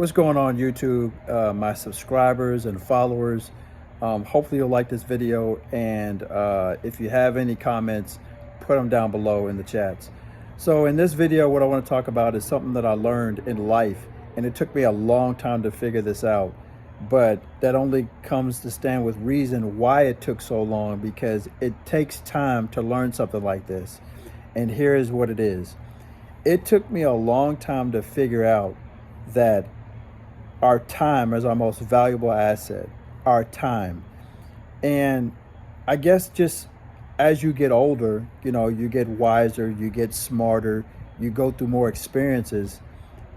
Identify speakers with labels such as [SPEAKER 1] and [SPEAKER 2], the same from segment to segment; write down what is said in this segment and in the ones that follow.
[SPEAKER 1] What's going on, YouTube? My subscribers and followers. Hopefully you'll like this video, and if you have any comments, put them down below in the chats. So in this video, what I want to talk about is something that I learned in life, and it took me a long time to figure this out, but that only comes to stand with reason why it took so long, because it takes time to learn something like this. And here is what it is. It took me a long time to figure out that our time is our most valuable asset, our time. And I guess just as you get older, you get wiser, you get smarter, you go through more experiences.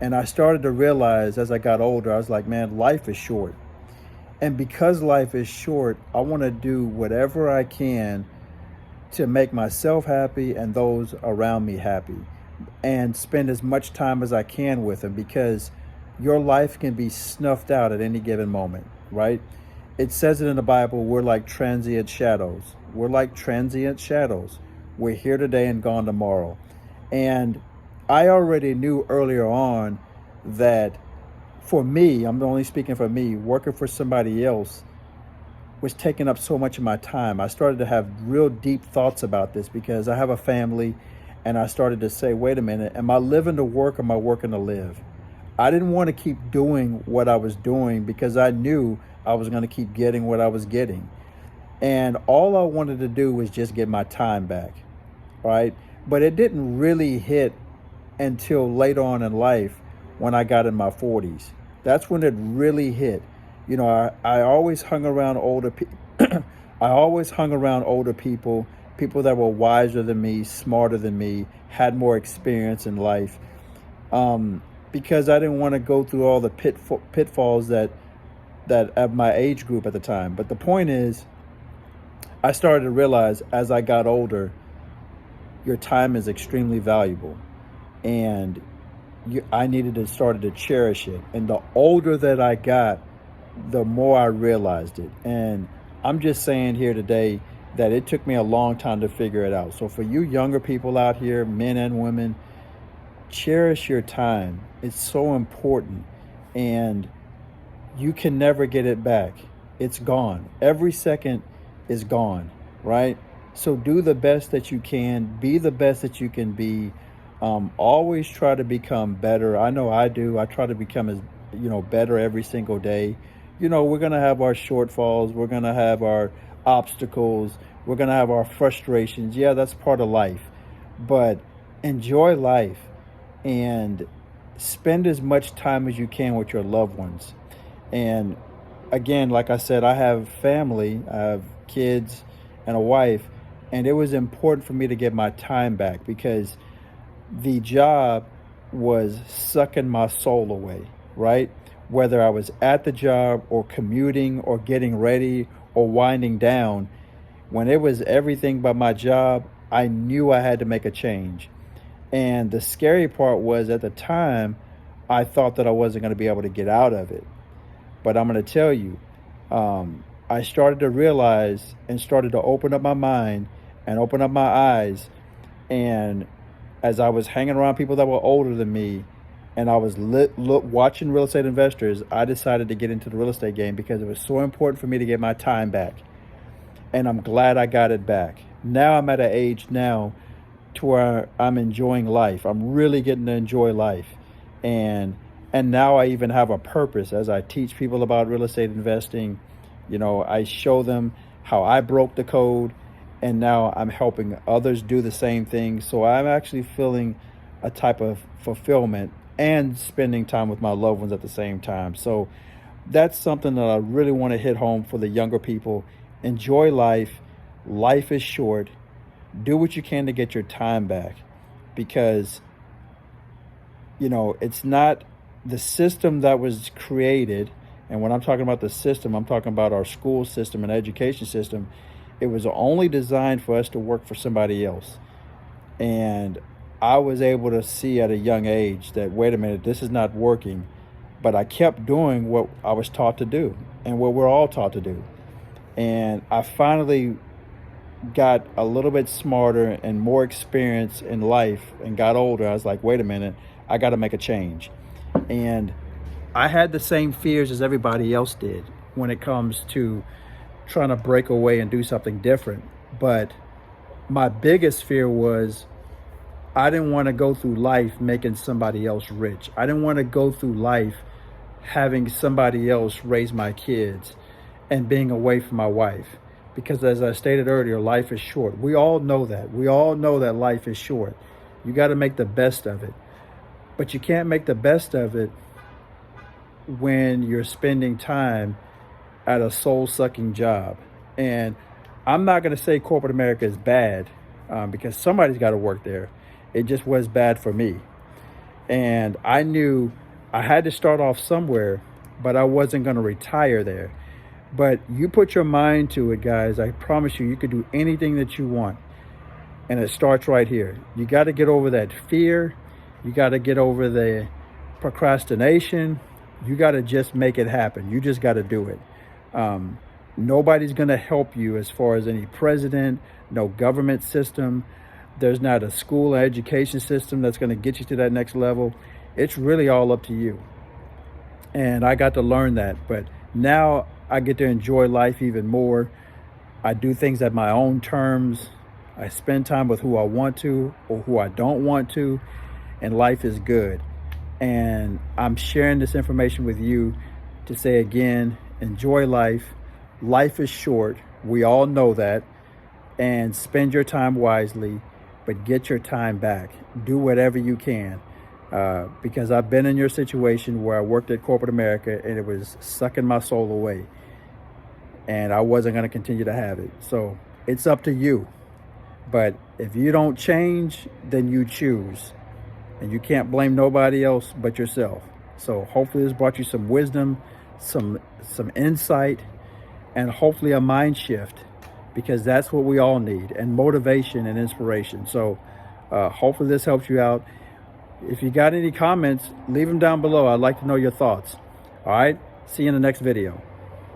[SPEAKER 1] And I started to realize as I got older, I was like, man, life is short. And because life is short, I want to do whatever I can to make myself happy and those around me happy, and spend as much time as I can with them, because your life can be snuffed out at any given moment, right? It says it in the Bible, we're like transient shadows. We're like transient shadows. We're here today and gone tomorrow. And I already knew earlier on that for me, I'm only speaking for me, working for somebody else was taking up so much of my time. I started to have real deep thoughts about this because I have a family, and I started to say, wait a minute, am I living to work or am I working to live? I didn't want to keep doing what I was doing because I knew I was going to keep getting what I was getting. And all I wanted to do was just get my time back, right? But it didn't really hit until later on in life when I got in my 40s. That's when it really hit. I always hung around older people. I always hung around older people that were wiser than me, smarter than me, had more experience in life. Because I didn't want to go through all the pitfalls that at my age group at the time. But the point is, I started to realize as I got older, your time is extremely valuable, and I needed to start to cherish it. And the older that I got, the more I realized it. And I'm just saying here today that it took me a long time to figure it out. So for you younger people out here, men and women, cherish your time. It's so important, and you can never get it back. It's gone. Every second is gone, right? So do the best that you can, be the best that you can be. Always try to become better. I know I do. I try to become as better every single day. We're going to have our shortfalls. We're going to have our obstacles. We're going to have our frustrations. Yeah, that's part of life. But enjoy life and spend as much time as you can with your loved ones. And again, like I said, I have family, I have kids and a wife, and it was important for me to get my time back because the job was sucking my soul away, right? Whether I was at the job or commuting or getting ready or winding down, when it was everything but my job, I knew I had to make a change. And the scary part was, at the time, I thought that I wasn't going to be able to get out of it. But I'm going to tell you, I started to realize and started to open up my mind and open up my eyes. And as I was hanging around people that were older than me, and I was watching real estate investors, I decided to get into the real estate game because it was so important for me to get my time back. And I'm glad I got it back. Now I'm at an age now to where I'm enjoying life. I'm really getting to enjoy life. And now I even have a purpose as I teach people about real estate investing. I show them how I broke the code, and now I'm helping others do the same thing. So I'm actually feeling a type of fulfillment and spending time with my loved ones at the same time. So that's something that I really want to hit home for the younger people. Enjoy life. Life is short. Do what you can to get your time back, because it's not the system that was created. And when I'm talking about the system, I'm talking about our school system and education system. It was only designed for us to work for somebody else. And I was able to see at a young age that, wait a minute, this is not working. But I kept doing what I was taught to do and what we're all taught to do. And I finally got a little bit smarter and more experience in life and got older. I was like, wait a minute, I got to make a change. And I had the same fears as everybody else did when it comes to trying to break away and do something different. But my biggest fear was I didn't want to go through life making somebody else rich. I didn't want to go through life having somebody else raise my kids and being away from my wife. Because as I stated earlier, life is short. We all know that. We all know that life is short. You got to make the best of it. But you can't make the best of it when you're spending time at a soul-sucking job. And I'm not going to say corporate America is bad because somebody's got to work there. It just was bad for me. And I knew I had to start off somewhere, but I wasn't going to retire there. But you put your mind to it, guys. I promise you, you could do anything that you want. And it starts right here. You got to get over that fear. You got to get over the procrastination. You got to just make it happen. You just got to do it. Nobody's going to help you as far as any president, no government system. There's not a school or education system that's going to get you to that next level. It's really all up to you. And I got to learn that. But now I get to enjoy life even more. I do things at my own terms. I spend time with who I want to or who I don't want to. And life is good. And I'm sharing this information with you to say again, enjoy life. Life is short. We all know that. And spend your time wisely, but get your time back. Do whatever you can. Because I've been in your situation where I worked at corporate America and it was sucking my soul away. And I wasn't going to continue to have it. So it's up to you. But if you don't change, then you choose. And you can't blame nobody else but yourself. So hopefully this brought you some wisdom, some insight, and hopefully a mind shift. Because that's what we all need. And motivation and inspiration. So hopefully this helps you out. If you got any comments, leave them down below. I'd like to know your thoughts. All right? See you in the next video.